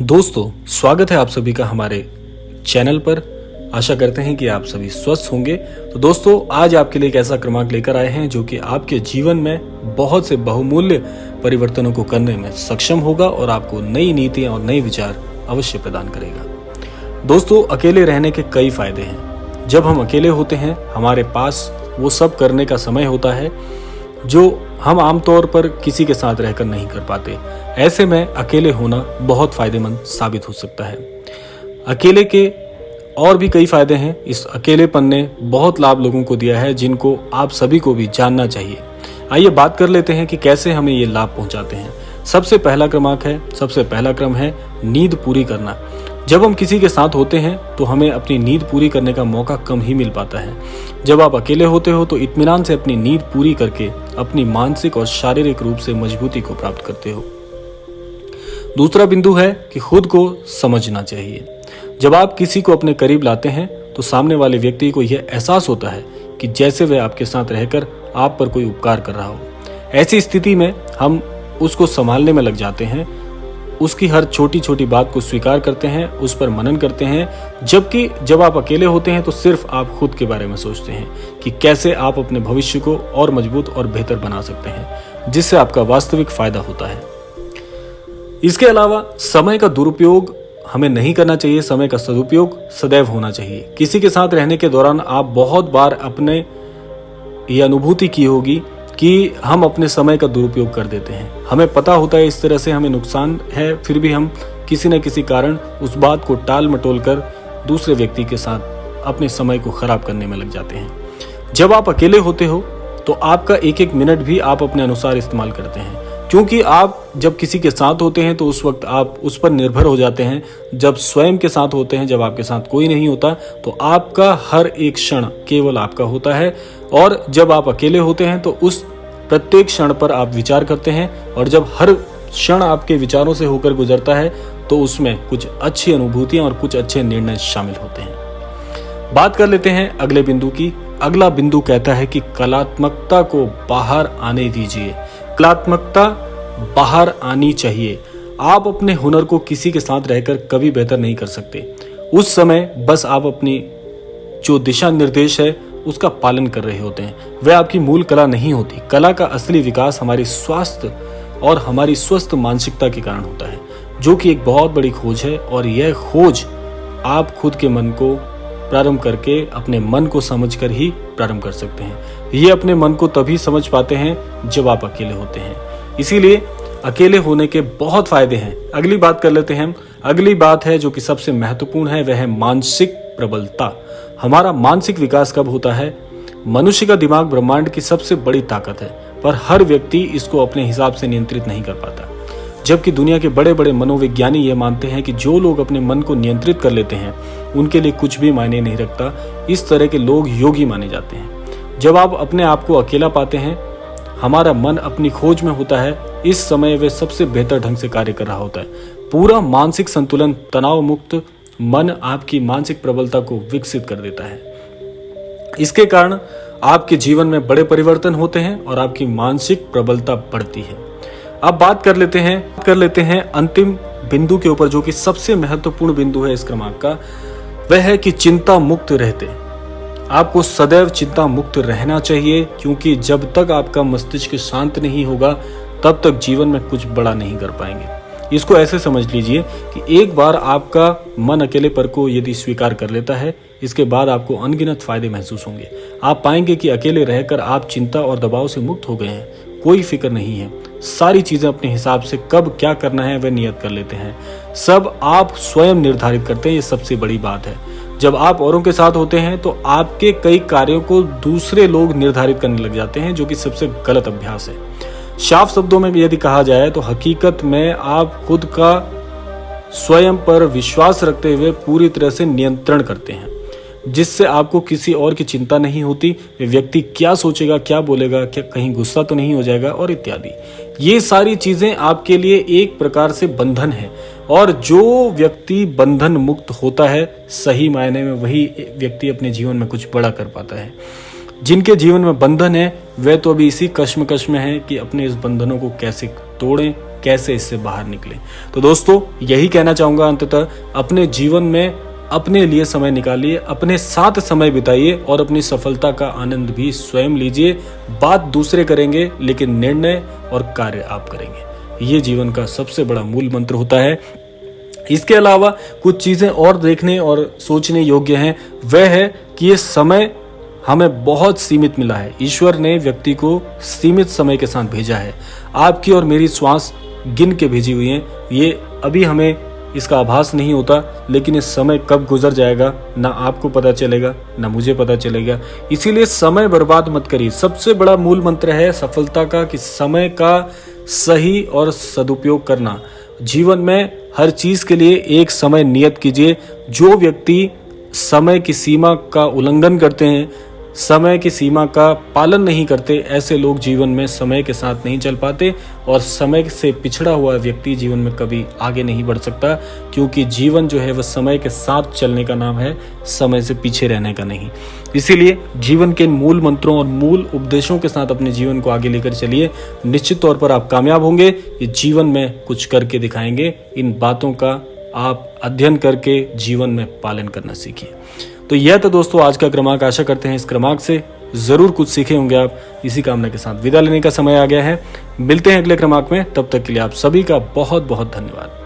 दोस्तों, स्वागत है आप सभी का हमारे चैनल पर। आशा करते हैं कि आप सभी स्वस्थ होंगे। तो दोस्तों, आज आपके लिए एक ऐसा क्रमांक लेकर आए हैं जो कि आपके जीवन में बहुत से बहुमूल्य परिवर्तनों को करने में सक्षम होगा और आपको नई नीतियां और नए विचार अवश्य प्रदान करेगा। दोस्तों, अकेले रहने के कई फायदे हैं। जब हम अकेले होते हैं, हमारे पास वो सब करने का समय होता है जो हम आमतौर पर किसी के साथ रहकर नहीं कर पाते। ऐसे में अकेले होना बहुत फायदेमंद साबित हो सकता है। अकेले के और भी कई फायदे हैं। इस अकेलेपन ने बहुत लाभ लोगों को दिया है जिनको आप सभी को भी जानना चाहिए। आइए बात कर लेते हैं कि कैसे हमें ये लाभ पहुंचाते हैं। सबसे पहला क्रम है नींद पूरी करना। जब हम किसी के साथ होते हैं तो हमें अपनी नींद पूरी करने का मौका कम ही मिल पाता है। जब आप अकेले होते हो तो इत्मीनान से अपनी नींद पूरी करके अपनी मानसिक और शारीरिक रूप से मजबूती को प्राप्त करते हो। दूसरा बिंदु है कि खुद को समझना चाहिए। जब आप किसी को अपने करीब लाते हैं तो सामने वाले व्यक्ति को यह एहसास होता है कि जैसे वह आपके साथ रहकर आप पर कोई उपकार कर रहा हो। ऐसी स्थिति में हम उसको संभालने में लग जाते हैं, उसकी हर छोटी छोटी बात को स्वीकार करते हैं, उस पर मनन करते हैं। जबकि जब आप अकेले होते हैं तो सिर्फ आप खुद के बारे में सोचते हैं कि कैसे आप अपने भविष्य को और मजबूत और बेहतर बना सकते हैं, जिससे आपका वास्तविक फायदा होता है। इसके अलावा समय का दुरुपयोग हमें नहीं करना चाहिए। समय का सदुपयोग सदैव होना चाहिए। किसी के साथ रहने के दौरान आप बहुत बार अपने ये अनुभूति की होगी कि हम अपने समय का दुरुपयोग कर देते हैं। हमें पता होता है इस तरह से हमें नुकसान है, फिर भी हम किसी न किसी कारण उस बात को टाल मटोल कर दूसरे व्यक्ति के साथ अपने समय को खराब करने में लग जाते हैं। जब आप अकेले होते हो तो आपका एक एक मिनट भी आप अपने अनुसार इस्तेमाल करते हैं, क्योंकि आप जब किसी के साथ होते हैं तो उस वक्त आप उस पर निर्भर हो जाते हैं। जब स्वयं के साथ होते हैं, जब आपके साथ कोई नहीं होता, तो आपका हर एक क्षण केवल आपका होता है। और जब आप अकेले होते हैं तो उस प्रत्येक क्षण पर आप विचार करते हैं, और जब हर क्षण आपके विचारों से होकर गुजरता है तो उसमें कुछ अच्छी अनुभूतियां और कुछ अच्छे निर्णय शामिल होते हैं। बात कर लेते हैं अगले बिंदु की। अगला बिंदु कहता है कि कलात्मकता को बाहर आने दीजिए। कलात्मकता बाहर आनी चाहिए। आप अपने हुनर को किसी के साथ रहकर कभी बेहतर नहीं कर सकते। उस समय बस आप अपनी जो दिशा निर्देश है उसका पालन कर रहे होते हैं। वह आपकी मूल कला नहीं होती। कला का असली विकास हमारी स्वास्थ्य और हमारी स्वस्थ मानसिकता के कारण होता है, जो कि एक बहुत बड़ी खोज है। और यह खोज आप खुद के मन को प्रारंभ करके अपने मन को समझकर ही प्रारंभ कर सकते हैं। ये अपने मन को तभी समझ पाते हैं जब आप अकेले होते हैं। इसीलिए अकेले होने के बहुत फायदे हैं। अगली बात कर लेते हैं हम। अगली बात है जो कि सबसे महत्वपूर्ण है, वह है मानसिक प्रबलता। हमारा मानसिक विकास कब होता है? मनुष्य का दिमाग ब्रह्मांड की सबसे बड़ी ताकत है, पर हर व्यक्ति इसको अपने हिसाब से नियंत्रित नहीं कर पाता। जबकि दुनिया के बड़े बड़े मनोविज्ञानी ये मानते हैं कि जो लोग अपने मन को नियंत्रित कर लेते हैं उनके लिए कुछ भी मायने नहीं रखता। इस तरह के लोग योगी माने जाते हैं। जब आप अपने आप को अकेला पाते हैं, हमारा मन अपनी खोज में होता है। इस समय वह सबसे बेहतर ढंग से कार्य कर रहा होता है। पूरा मानसिक संतुलन, तनाव मुक्त मन आपकी मानसिक प्रबलता को विकसित कर देता है। इसके कारण आपके जीवन में बड़े परिवर्तन होते हैं और आपकी मानसिक प्रबलता बढ़ती है। अब बात कर लेते हैं अंतिम बिंदु के ऊपर, जो कि सबसे महत्वपूर्ण बिंदु है इस क्रमांक का। वह है कि चिंता मुक्त रहते। आपको सदैव चिंता मुक्त रहना चाहिए, क्योंकि जब तक आपका मस्तिष्क शांत नहीं होगा तब तक जीवन में कुछ बड़ा नहीं कर पाएंगे। इसको ऐसे समझ लीजिए कि एक बार आपका मन अकेलेपन को यदि स्वीकार कर लेता है, इसके बाद आपको अनगिनत फायदे महसूस होंगे। आप पाएंगे कि अकेले रहकर आप चिंता और दबाव से मुक्त हो गए हैं। कोई फिक्र नहीं है। सारी चीजें अपने हिसाब से कब क्या करना है वह नियत कर लेते हैं। सब आप स्वयं निर्धारित करते हैं। ये सबसे बड़ी बात है। जब आप औरों के साथ होते हैं तो आपके कई कार्यों को दूसरे लोग निर्धारित करने लग जाते हैं, जो कि सबसे गलत अभ्यास है। साफ शब्दों में यदि कहा जाए तो हकीकत में आप खुद का स्वयं पर विश्वास रखते हुए पूरी तरह से नियंत्रण करते हैं, जिससे आपको किसी और की चिंता नहीं होती। व्यक्ति क्या सोचेगा, क्या बोलेगा, क्या कहीं गुस्सा तो नहीं हो जाएगा, और इत्यादि। ये सारी चीजें आपके लिए एक प्रकार से बंधन है। और जो व्यक्ति बंधन मुक्त होता है, सही मायने में वही व्यक्ति अपने जीवन में कुछ बड़ा कर पाता है। जिनके जीवन में बंधन है वह तो अभी इसी कश्मकश में है कि अपने इस बंधनों को कैसे तोड़ें, कैसे इससे बाहर निकले। तो दोस्तों यही कहना चाहूंगा अंततः, अपने जीवन में अपने लिए समय निकालिए, अपने साथ समय बिताइए और अपनी सफलता का आनंद भी स्वयं लीजिए। बात दूसरे करेंगे लेकिन निर्णय और कार्य आप करेंगे। ये जीवन का सबसे बड़ा मूल मंत्र होता है। इसके अलावा कुछ चीजें और देखने और सोचने योग्य हैं। वह है कि ये समय हमें बहुत सीमित मिला है। ईश्वर ने व्यक्ति को सीमित समय के साथ भेजा है। आपकी और मेरी श्वास गिन के भेजी हुई है। ये अभी हमें इसका आभास नहीं होता, लेकिन ये समय कब गुजर जाएगा ना आपको पता चलेगा ना मुझे पता चलेगा। इसीलिए समय बर्बाद मत करिए। सबसे बड़ा मूल मंत्र है सफलता का कि समय का सही और सदुपयोग करना। जीवन में हर चीज के लिए एक समय नियत कीजिए। जो व्यक्ति समय की सीमा का उल्लंघन करते हैं, समय की सीमा का पालन नहीं करते, ऐसे लोग जीवन में समय के साथ नहीं चल पाते और समय से पिछड़ा हुआ व्यक्ति जीवन में कभी आगे नहीं बढ़ सकता, क्योंकि जीवन जो है वह समय के साथ चलने का नाम है, समय से पीछे रहने का नहीं। इसीलिए जीवन के इन मूल मंत्रों और मूल उपदेशों के साथ अपने जीवन को आगे लेकर चलिए। निश्चित तौर पर आप कामयाब होंगे। ये जीवन में कुछ करके दिखाएंगे। इन बातों का आप अध्ययन करके जीवन में पालन करना सीखिए। तो यह तो दोस्तों आज का क्रमांक। आशा करते हैं इस क्रमांक से जरूर कुछ सीखे होंगे आप। इसी कामना के साथ विदा लेने का समय आ गया है। मिलते हैं अगले क्रमांक में। तब तक के लिए आप सभी का बहुत बहुत धन्यवाद।